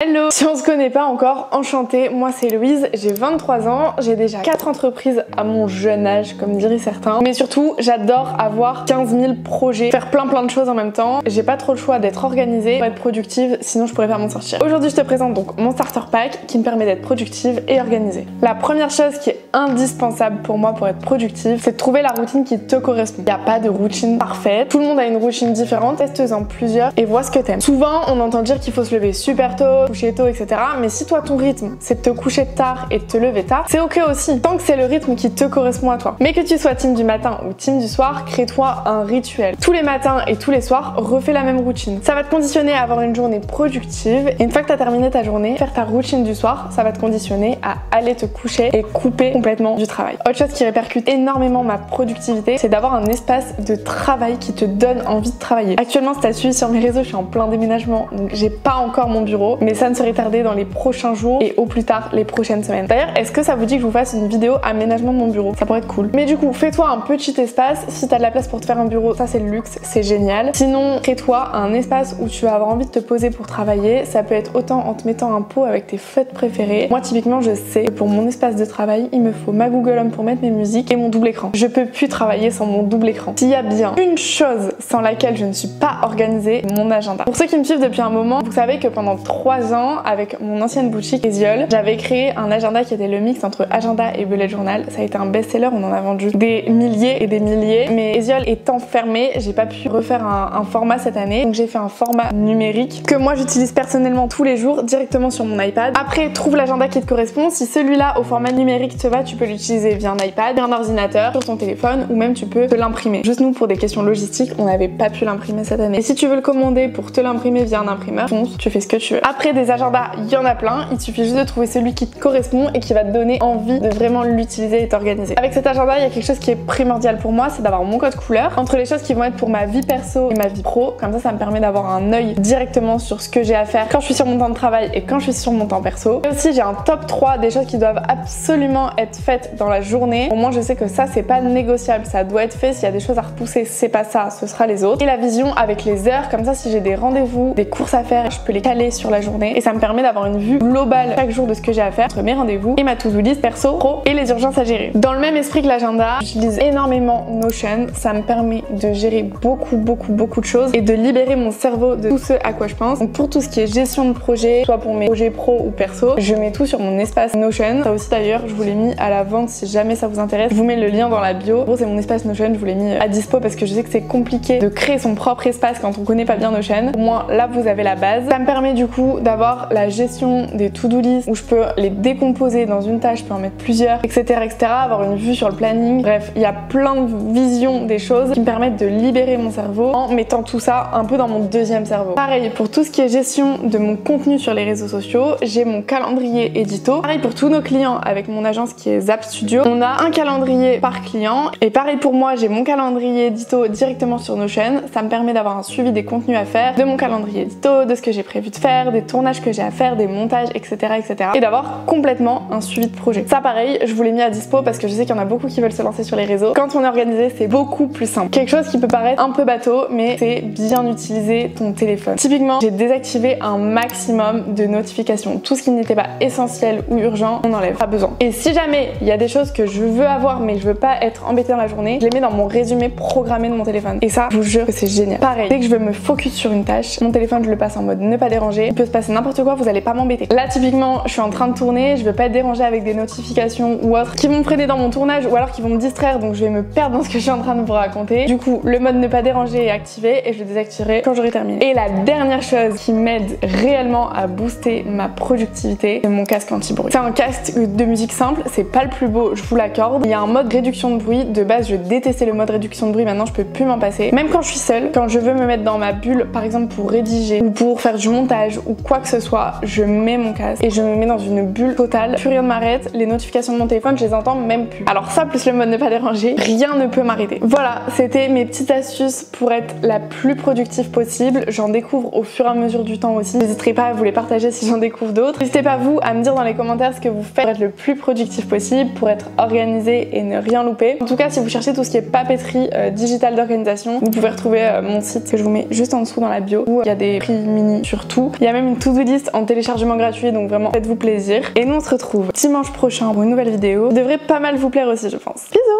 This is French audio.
Hello! Si on se connaît pas encore, enchantée, moi c'est Louise, j'ai 23 ans, j'ai déjà 4 entreprises à mon jeune âge, comme diraient certains. Mais surtout, j'adore avoir 15 000 projets, faire plein de choses en même temps. J'ai pas trop le choix d'être organisée pour être productive, sinon je pourrais pas m'en sortir. Aujourd'hui, je te présente donc mon starter pack qui me permet d'être productive et organisée. La première chose qui est indispensable pour moi pour être productive, c'est de trouver la routine qui te correspond. Il n'y a pas de routine parfaite, tout le monde a une routine différente, teste-en plusieurs et vois ce que t'aimes. Souvent, on entend dire qu'il faut se lever super tôt, coucher tôt, etc. Mais si toi ton rythme c'est de te coucher tard et de te lever tard, c'est ok aussi, tant que c'est le rythme qui te correspond à toi. Mais que tu sois team du matin ou team du soir, crée-toi un rituel. Tous les matins et tous les soirs, refais la même routine. Ça va te conditionner à avoir une journée productive et une fois que tu as terminé ta journée, faire ta routine du soir, ça va te conditionner à aller te coucher et couper complètement du travail. Autre chose qui répercute énormément ma productivité, c'est d'avoir un espace de travail qui te donne envie de travailler. Actuellement, si tu as suivi sur mes réseaux, je suis en plein déménagement, donc j'ai pas encore mon bureau, mais ça ne serait tardé dans les prochains jours et au plus tard les prochaines semaines. D'ailleurs, est-ce que ça vous dit que je vous fasse une vidéo aménagement de mon bureau? Ça pourrait être cool. Mais du coup, fais-toi un petit espace. Si t'as de la place pour te faire un bureau, ça c'est le luxe, c'est génial. Sinon, crée-toi un espace où tu vas avoir envie de te poser pour travailler. Ça peut être autant en te mettant un pot avec tes feutres préférés. Moi, typiquement, je sais que pour mon espace de travail, il me faut ma Google Home pour mettre mes musiques et mon double écran. Je peux plus travailler sans mon double écran. S'il y a bien une chose sans laquelle je ne suis pas organisée, mon agenda. Pour ceux qui me suivent depuis un moment, vous savez que pendant 3 ans, avec mon ancienne boutique Eziol, j'avais créé un agenda qui était le mix entre agenda et bullet journal. Ça a été un best-seller, on en a vendu des milliers et des milliers. Mais Eziol étant fermé, j'ai pas pu refaire un format cette année. Donc j'ai fait un format numérique que moi j'utilise personnellement tous les jours directement sur mon iPad. Après, trouve l'agenda qui te correspond. Si celui-là au format numérique te va, tu peux l'utiliser via un iPad, via un ordinateur, sur ton téléphone ou même tu peux te l'imprimer. Juste nous, pour des questions logistiques, on n'avait pas pu l'imprimer cette année. Et si tu veux le commander pour te l'imprimer via un imprimeur, fonce, tu fais ce que tu veux. Après, des agendas, il y en a plein, il suffit juste de trouver celui qui te correspond et qui va te donner envie de vraiment l'utiliser et t'organiser. Avec cet agenda, il y a quelque chose qui est primordial pour moi, c'est d'avoir mon code couleur entre les choses qui vont être pour ma vie perso et ma vie pro. Comme ça me permet d'avoir un œil directement sur ce que j'ai à faire quand je suis sur mon temps de travail et quand je suis sur mon temps perso. Et aussi, j'ai un top 3 des choses qui doivent absolument être faites dans la journée. Au moins, je sais que ça, c'est pas négociable, ça doit être fait. S'il y a des choses à repousser, c'est pas ça, ce sera les autres. Et la vision avec les heures, comme ça, si j'ai des rendez-vous, des courses à faire, je peux les caler sur la journée et ça me permet d'avoir une vue globale chaque jour de ce que j'ai à faire entre mes rendez-vous et ma to-do list perso, pro et les urgences à gérer. Dans le même esprit que l'agenda, j'utilise énormément Notion. Ça me permet de gérer beaucoup de choses et de libérer mon cerveau de tout ce à quoi je pense. Donc pour tout ce qui est gestion de projet, soit pour mes projets pro ou perso, je mets tout sur mon espace Notion. Ça aussi d'ailleurs, je vous l'ai mis à la vente si jamais ça vous intéresse. Je vous mets le lien dans la bio. En gros, c'est mon espace Notion, je vous l'ai mis à dispo parce que je sais que c'est compliqué de créer son propre espace quand on connaît pas bien Notion. Au moins là, vous avez la base. Ça me permet du coup d'avoir la gestion des to-do list où je peux les décomposer dans une tâche, je peux en mettre plusieurs, etc. avoir une vue sur le planning. Bref, il y a plein de visions des choses qui me permettent de libérer mon cerveau en mettant tout ça un peu dans mon deuxième cerveau. Pareil, pour tout ce qui est gestion de mon contenu sur les réseaux sociaux, j'ai mon calendrier édito. Pareil pour tous nos clients avec mon agence qui est Zap Studio. On a un calendrier par client et pareil pour moi, j'ai mon calendrier édito directement sur Notion. Ça me permet d'avoir un suivi des contenus à faire, de mon calendrier édito, de ce que j'ai prévu de faire, des tournages que j'ai à faire, des montages, etc. et d'avoir complètement un suivi de projet. Ça pareil, je vous l'ai mis à dispo parce que je sais qu'il y en a beaucoup qui veulent se lancer sur les réseaux. Quand on est organisé, c'est beaucoup plus simple. Quelque chose qui peut paraître un peu bateau, mais c'est bien utiliser ton téléphone. Typiquement, j'ai désactivé un maximum de notifications. Tout ce qui n'était pas essentiel ou urgent, on enlève, pas besoin. Et si jamais il y a des choses que je veux avoir mais je veux pas être embêtée dans la journée, je les mets dans mon résumé programmé de mon téléphone. Et ça, je vous jure que c'est génial. Pareil, dès que je veux me focus sur une tâche, mon téléphone je le passe en mode ne pas déranger. Il peut se passer n'importe quoi, vous allez pas m'embêter. Là typiquement, je suis en train de tourner, je veux pas être dérangée avec des notifications ou autres qui vont me freiner dans mon tournage ou alors qui vont me distraire, donc je vais me perdre dans ce que je suis en train de vous raconter. Du coup, le mode ne pas déranger est activé et je le désactiverai quand j'aurai terminé. Et la dernière chose qui m'aide réellement à booster ma productivité, c'est mon casque anti-bruit. C'est un casque de musique simple, c'est pas le plus beau, je vous l'accorde. Il y a un mode réduction de bruit. De base, je détestais le mode réduction de bruit, maintenant je peux plus m'en passer. Même quand je suis seule, quand je veux me mettre dans ma bulle, par exemple pour rédiger ou pour faire du montage ou quoi que ce soit, je mets mon casque et je me mets dans une bulle totale. Plus rien ne m'arrête, les notifications de mon téléphone, je les entends même plus. Alors ça, plus le mode ne pas déranger, rien ne peut m'arrêter. Voilà, c'était mes petites astuces pour être la plus productive possible. J'en découvre au fur et à mesure du temps aussi. N'hésiterez pas à vous les partager si j'en découvre d'autres. N'hésitez pas vous à me dire dans les commentaires ce que vous faites pour être le plus productif possible. possible pour être organisé et ne rien louper. En tout cas, si vous cherchez tout ce qui est papeterie digitale d'organisation, vous pouvez retrouver mon site que je vous mets juste en dessous dans la bio où il y a des prix mini sur tout. Il y a même une to-do list en téléchargement gratuit, donc vraiment faites-vous plaisir. Et nous on se retrouve dimanche prochain pour une nouvelle vidéo. Ça devrait pas mal vous plaire aussi, je pense. Bisous!